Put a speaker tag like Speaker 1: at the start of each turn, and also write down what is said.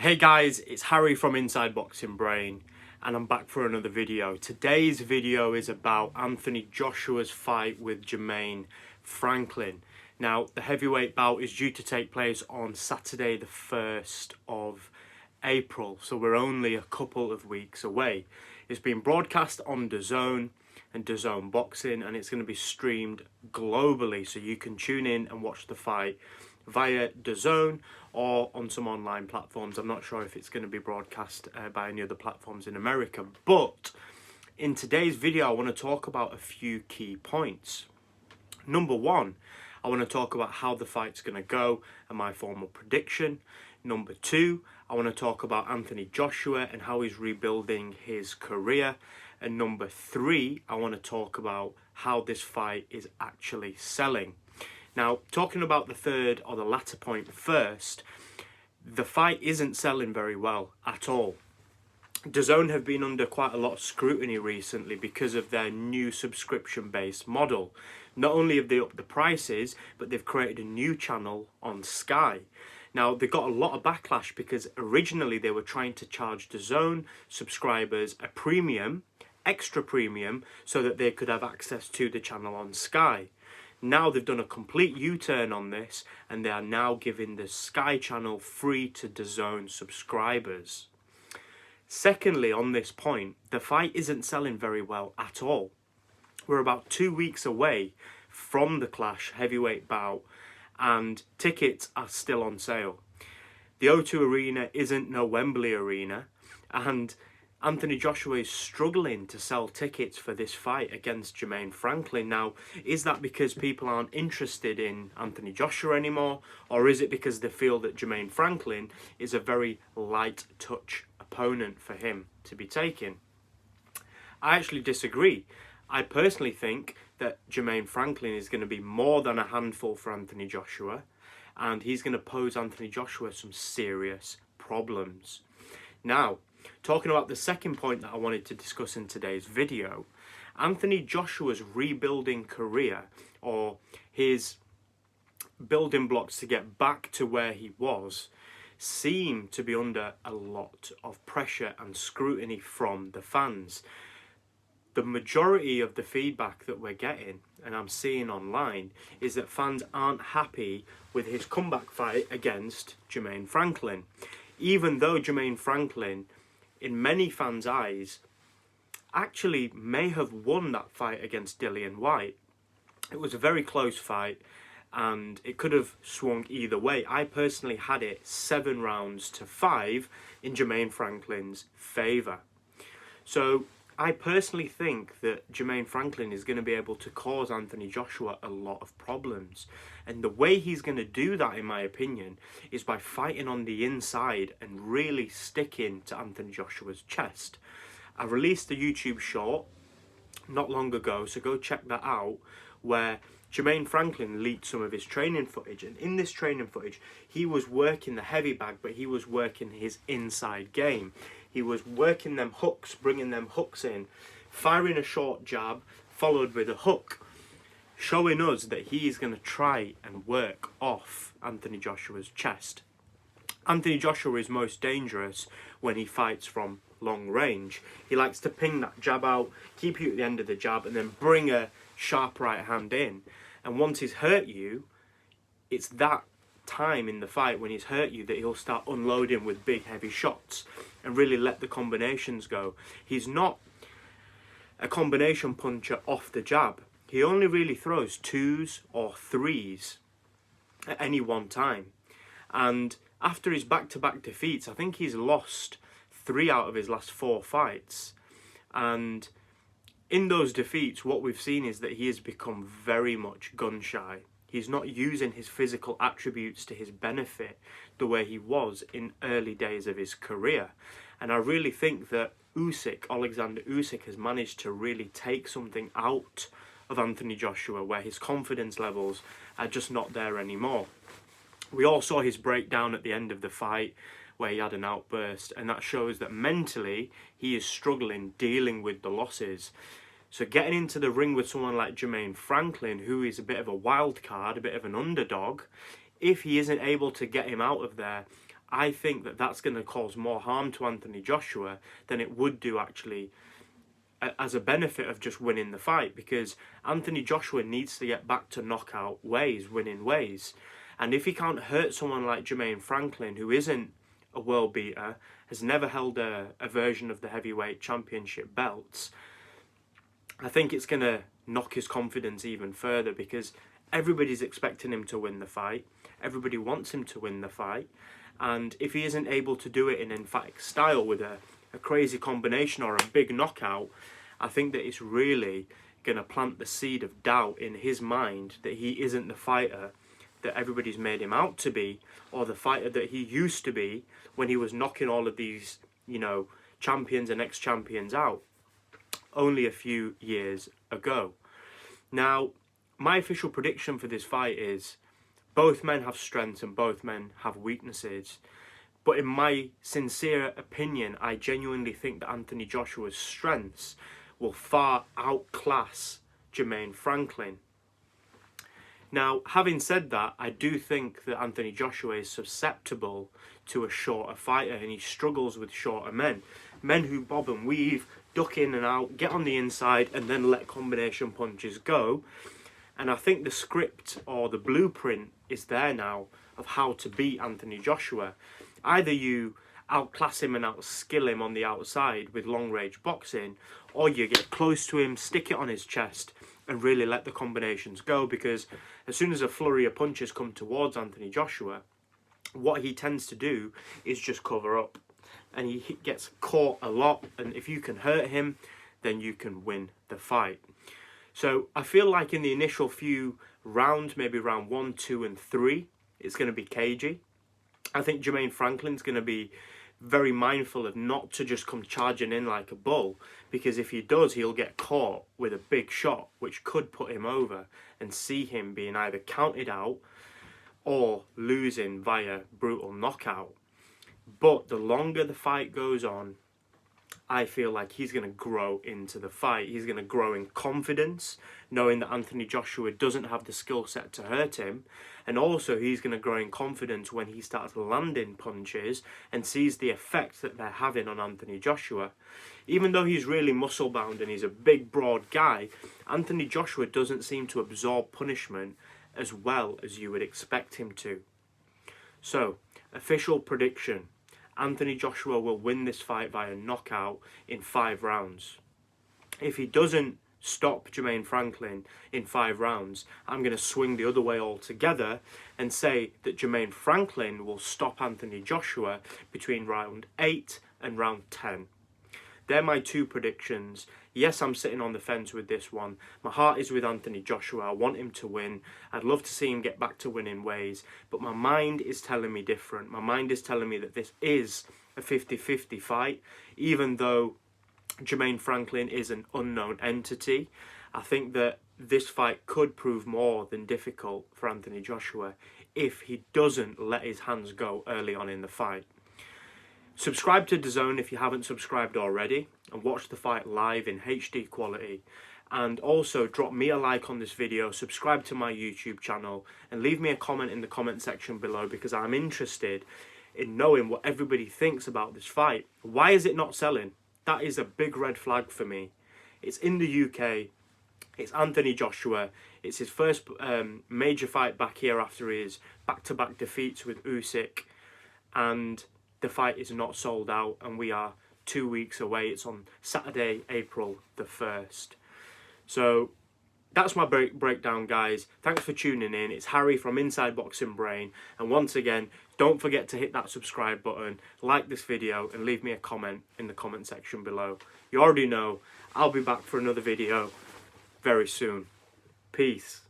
Speaker 1: Hey guys, it's Harry from Inside Boxing Brain and I'm back for another video. Today's video is about Anthony Joshua's fight with Jermaine Franklin. Now, the heavyweight bout is due to take place on Saturday the 1st of April, so we're only a couple of weeks away. It's been broadcast on DAZN and DAZN Boxing, and it's going to be streamed globally, so you can tune in and watch the fight via DAZN or on some online platforms. I'm not sure if it's going to be broadcast by any other platforms in America, but in today's video I want to talk about a few key points. Number one, I want to talk about how the fight's going to go and my formal prediction. Number two, I want to talk about Anthony Joshua and how he's rebuilding his career. And number three, I want to talk about how this fight is actually selling. Now, talking about the third or the latter point first, the fight isn't selling very well at all. DAZN have been under quite a lot of scrutiny recently because of their new subscription-based model. Not only have they upped the prices, but they've created a new channel on Sky. Now, they got a lot of backlash because originally they were trying to charge DAZN subscribers a premium, extra premium, so that they could have access to the channel on Sky. Now they've done a complete U-turn on this and they are now giving the Sky channel free to DAZN subscribers. Secondly, on this point, the fight isn't selling very well at all. We're about 2 weeks away from the Clash heavyweight bout and tickets are still on sale. The O2 Arena isn't no Wembley Arena, and Anthony Joshua is struggling to sell tickets for this fight against Jermaine Franklin. Now, is that because people aren't interested in Anthony Joshua anymore, or is it because they feel that Jermaine Franklin is a very light touch opponent for him to be taking? I actually disagree. I personally think that Jermaine Franklin is going to be more than a handful for Anthony Joshua, and he's going to pose Anthony Joshua some serious problems. Now, talking about the second point that I wanted to discuss in today's video, Anthony Joshua's rebuilding career, or his building blocks to get back to where he was, seem to be under a lot of pressure and scrutiny from the fans. The majority of the feedback that we're getting, and I'm seeing online, is that fans aren't happy with his comeback fight against Jermaine Franklin. Even though Jermaine Franklin, in many fans' eyes, actually may have won that fight against Dillian Whyte. It was a very close fight and it could have swung either way. I personally had it 7 rounds to 5 in Jermaine Franklin's favour. So I personally think that Jermaine Franklin is going to be able to cause Anthony Joshua a lot of problems. And the way he's going to do that, in my opinion, is by fighting on the inside and really sticking to Anthony Joshua's chest. I released a YouTube short not long ago, so go check that out, where Jermaine Franklin leaked some of his training footage. And in this training footage, he was working the heavy bag, but he was working his inside game. He was working them hooks, bringing them hooks in, firing a short jab, followed with a hook, showing us that he is going to try and work off Anthony Joshua's chest. Anthony Joshua is most dangerous when he fights from long range. He likes to ping that jab out, keep you at the end of the jab, and then bring a sharp right hand in. And once he's hurt you, it's that time in the fight when he's hurt you that he'll start unloading with big heavy shots and really let the combinations go. He's not a combination puncher off the jab. He only really throws 2s or 3s at any one time. And after his back-to-back defeats, I think he's lost 3 out of his last 4 fights. And in those defeats, what we've seen is that he has become very much gun-shy. He's not using his physical attributes to his benefit the way he was in early days of his career. And I really think that Alexander Usyk has managed to really take something out of Anthony Joshua where his confidence levels are just not there anymore. We all saw his breakdown at the end of the fight where he had an outburst, and that shows that mentally he is struggling dealing with the losses. So getting into the ring with someone like Jermaine Franklin, who is a bit of a wild card, a bit of an underdog, if he isn't able to get him out of there, I think that that's going to cause more harm to Anthony Joshua than it would do actually as a benefit of just winning the fight, because Anthony Joshua needs to get back to knockout ways, winning ways. And if he can't hurt someone like Jermaine Franklin, who isn't a world beater, has never held a version of the heavyweight championship belts, I think it's going to knock his confidence even further, because everybody's expecting him to win the fight. Everybody wants him to win the fight. And if he isn't able to do it in emphatic style with a crazy combination or a big knockout, I think that it's really going to plant the seed of doubt in his mind that he isn't the fighter that everybody's made him out to be, or the fighter that he used to be when he was knocking all of these, you know, champions and ex-champions out only a few years ago. Now, my official prediction for this fight is both men have strengths and both men have weaknesses. But in my sincere opinion, I genuinely think that Anthony Joshua's strengths will far outclass Jermaine Franklin. Now, having said that, I do think that Anthony Joshua is susceptible to a shorter fighter, and he struggles with shorter men. Men who bob and weave, duck in and out, get on the inside, and then let combination punches go. And I think the script or the blueprint is there now of how to beat Anthony Joshua. Either you outclass him and outskill him on the outside with long-range boxing, or you get close to him, stick it on his chest, and really let the combinations go, because as soon as a flurry of punches come towards Anthony Joshua, what he tends to do is just cover up. And he gets caught a lot, and if you can hurt him, then you can win the fight. So I feel like in the initial few rounds, maybe round 1, 2, and 3, it's going to be cagey. I think Jermaine Franklin's going to be very mindful of not to just come charging in like a bull, because if he does, he'll get caught with a big shot, which could put him over and see him being either counted out or losing via brutal knockout. But the longer the fight goes on, I feel like he's going to grow into the fight. He's going to grow in confidence, knowing that Anthony Joshua doesn't have the skill set to hurt him. And also he's going to grow in confidence when he starts landing punches and sees the effect that they're having on Anthony Joshua. Even though he's really muscle bound and he's a big, broad guy, Anthony Joshua doesn't seem to absorb punishment as well as you would expect him to. So, official prediction. Anthony Joshua will win this fight via knockout in 5 rounds. If he doesn't stop Jermaine Franklin in 5 rounds, I'm going to swing the other way altogether and say that Jermaine Franklin will stop Anthony Joshua between round 8 and round 10. They're my 2 predictions. Yes, I'm sitting on the fence with this one. My heart is with Anthony Joshua. I want him to win. I'd love to see him get back to winning ways. But my mind is telling me different. My mind is telling me that this is a 50-50 fight. Even though Jermaine Franklin is an unknown entity, I think that this fight could prove more than difficult for Anthony Joshua if he doesn't let his hands go early on in the fight. Subscribe to DAZN if you haven't subscribed already, and watch the fight live in HD quality. And also drop me a like on this video, subscribe to my YouTube channel, and leave me a comment in the comment section below, because I'm interested in knowing what everybody thinks about this fight. Why is it not selling? That is a big red flag for me. It's in the UK. It's Anthony Joshua. It's his first major fight back here after his back-to-back defeats with Usyk. And the fight is not sold out, and we are 2 weeks away. It's on Saturday, April the 1st. So that's my breakdown, guys. Thanks for tuning in. It's Harry from Inside Boxing Brain. And once again, don't forget to hit that subscribe button, like this video, and leave me a comment in the comment section below. You already know, I'll be back for another video very soon. Peace.